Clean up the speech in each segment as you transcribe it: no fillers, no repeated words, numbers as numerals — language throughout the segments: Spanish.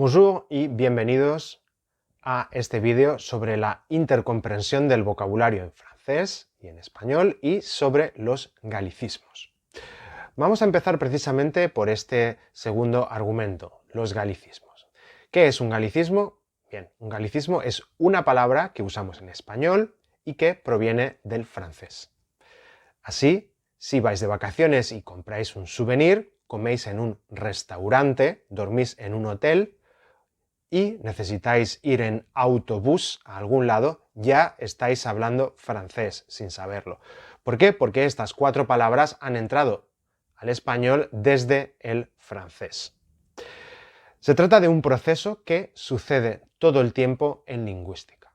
Bonjour y bienvenidos a este vídeo sobre la intercomprensión del vocabulario en francés y en español y sobre los galicismos. Vamos a empezar precisamente por este segundo argumento, los galicismos. ¿Qué es un galicismo? Bien, un galicismo es una palabra que usamos en español y que proviene del francés. Así, si vais de vacaciones y compráis un souvenir, coméis en un restaurante, dormís en un hotel y necesitáis ir en autobús a algún lado, ya estáis hablando francés sin saberlo. ¿Por qué? Porque estas cuatro palabras han entrado al español desde el francés. Se trata de un proceso que sucede todo el tiempo en lingüística.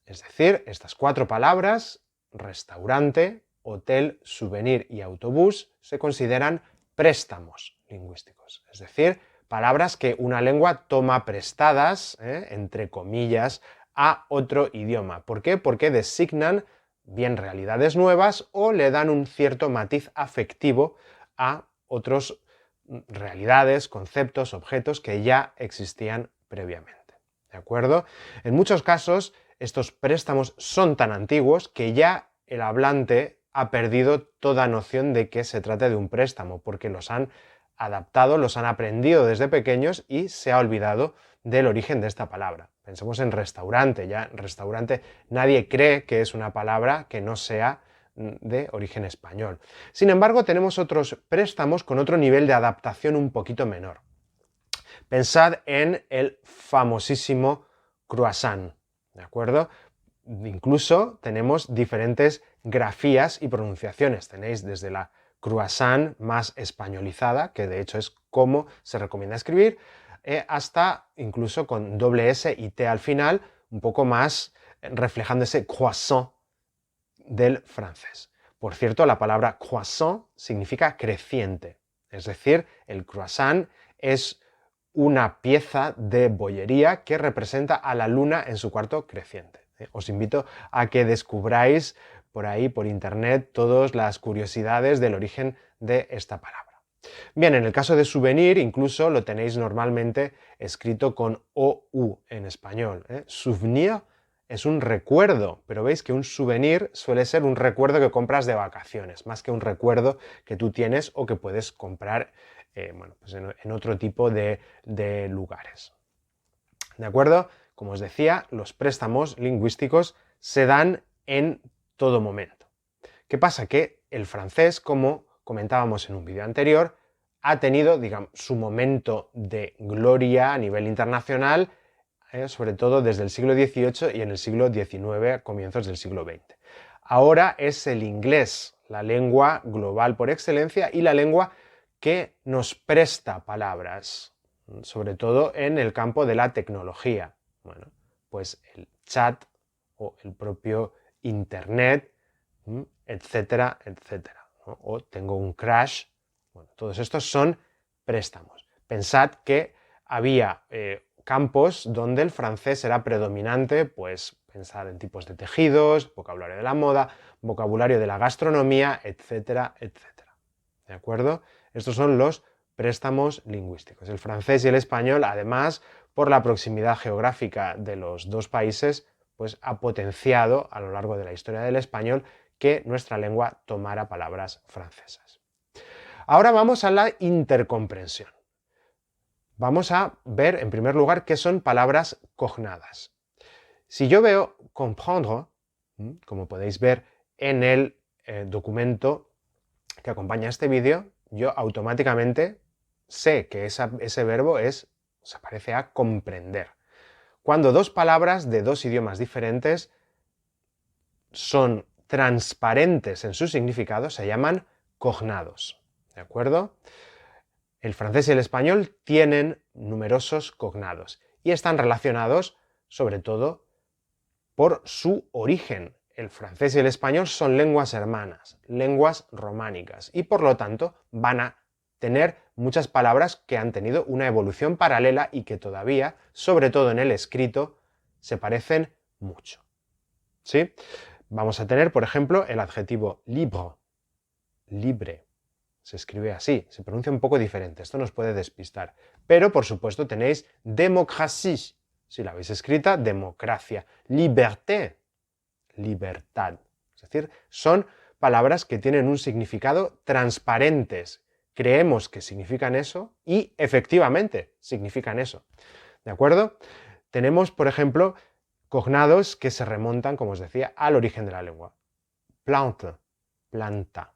Es decir, estas cuatro palabras, restaurante, hotel, souvenir y autobús, se consideran préstamos lingüísticos. Es decir, palabras que una lengua toma prestadas, entre comillas, a otro idioma. ¿Por qué? Porque designan bien realidades nuevas o le dan un cierto matiz afectivo a otros realidades, conceptos, objetos que ya existían previamente. ¿De acuerdo? En muchos casos, estos préstamos son tan antiguos que ya el hablante ha perdido toda noción de que se trata de un préstamo, porque los han adaptado, los han aprendido desde pequeños y se ha olvidado del origen de esta palabra. Pensemos en restaurante, ya en restaurante nadie cree que es una palabra que no sea de origen español. Sin embargo, tenemos otros préstamos con otro nivel de adaptación un poquito menor. Pensad en el famosísimo croissant, ¿de acuerdo? Incluso tenemos diferentes grafías y pronunciaciones. Tenéis desde la croissant más españolizada, que de hecho es como se recomienda escribir, hasta incluso con doble S y T al final, un poco más reflejando ese croissant del francés. Por cierto, la palabra croissant significa creciente, es decir, el croissant es una pieza de bollería que representa a la luna en su cuarto creciente. Os invito a que descubráis por ahí, por internet, todas las curiosidades del origen de esta palabra. Bien, en el caso de souvenir, incluso lo tenéis normalmente escrito con OU en español. Souvenir es un recuerdo, pero veis que un souvenir suele ser un recuerdo que compras de vacaciones, más que un recuerdo que tú tienes o que puedes comprar pues en otro tipo de lugares. ¿De acuerdo? Como os decía, los préstamos lingüísticos se dan en todo momento. ¿Qué pasa? Que el francés, como comentábamos en un vídeo anterior, ha tenido, digamos, su momento de gloria a nivel internacional, sobre todo desde el siglo XVIII y en el siglo XIX, a comienzos del siglo XX. Ahora es el inglés, la lengua global por excelencia y la lengua que nos presta palabras, sobre todo en el campo de la tecnología. Bueno, pues el chat o el propio internet, etcétera, etcétera, ¿no? O tengo un crash. Bueno, todos estos son préstamos. Pensad que había campos donde el francés era predominante, pues pensar en tipos de tejidos, vocabulario de la moda, vocabulario de la gastronomía, etcétera, etcétera. ¿De acuerdo? Estos son los préstamos lingüísticos. El francés y el español, además, por la proximidad geográfica de los dos países, pues ha potenciado a lo largo de la historia del español que nuestra lengua tomara palabras francesas. Ahora vamos a la intercomprensión. Vamos a ver, en primer lugar, qué son palabras cognadas. Si yo veo comprendre, como podéis ver en el documento que acompaña este vídeo, yo automáticamente sé que ese verbo se parece a comprender. Cuando dos palabras de dos idiomas diferentes son transparentes en su significado, se llaman cognados. ¿De acuerdo? El francés y el español tienen numerosos cognados y están relacionados sobre todo por su origen. El francés y el español son lenguas hermanas, lenguas románicas, y por lo tanto van a tener muchas palabras que han tenido una evolución paralela y que todavía, sobre todo en el escrito, se parecen mucho. ¿Sí? Vamos a tener, por ejemplo, el adjetivo libre, libre. se escribe así, se pronuncia un poco diferente, esto nos puede despistar. Pero, por supuesto, tenéis démocratie, si la habéis escrita, democracia, liberté, libertad. Es decir, son palabras que tienen un significado transparentes. Creemos que significan eso y efectivamente significan eso. ¿De acuerdo? Tenemos, por ejemplo, cognados que se remontan, como os decía, al origen de la lengua. Plante, planta.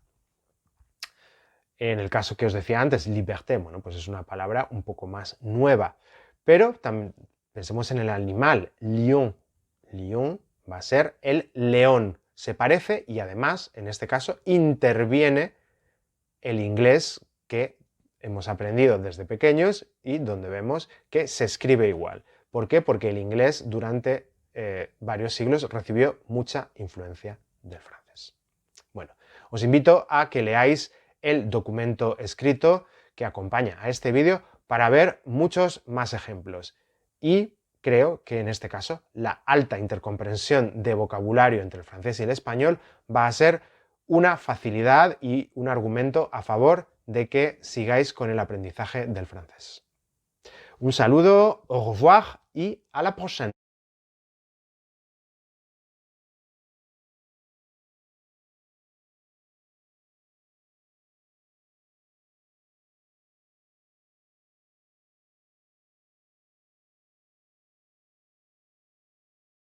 En el caso que os decía antes, liberté, bueno, pues es una palabra un poco más nueva. Pero también pensemos en el animal, lion. Lion va a ser el león. Se parece y además, en este caso, interviene el inglés que hemos aprendido desde pequeños y donde vemos que se escribe igual. ¿Por qué? Porque el inglés durante varios siglos recibió mucha influencia del francés. Bueno, os invito a que leáis el documento escrito que acompaña a este vídeo para ver muchos más ejemplos. Y creo que en este caso la alta intercomprensión de vocabulario entre el francés y el español va a ser una facilidad y un argumento a favor de que sigáis con el aprendizaje del francés. Un saludo, au revoir y a la prochaine.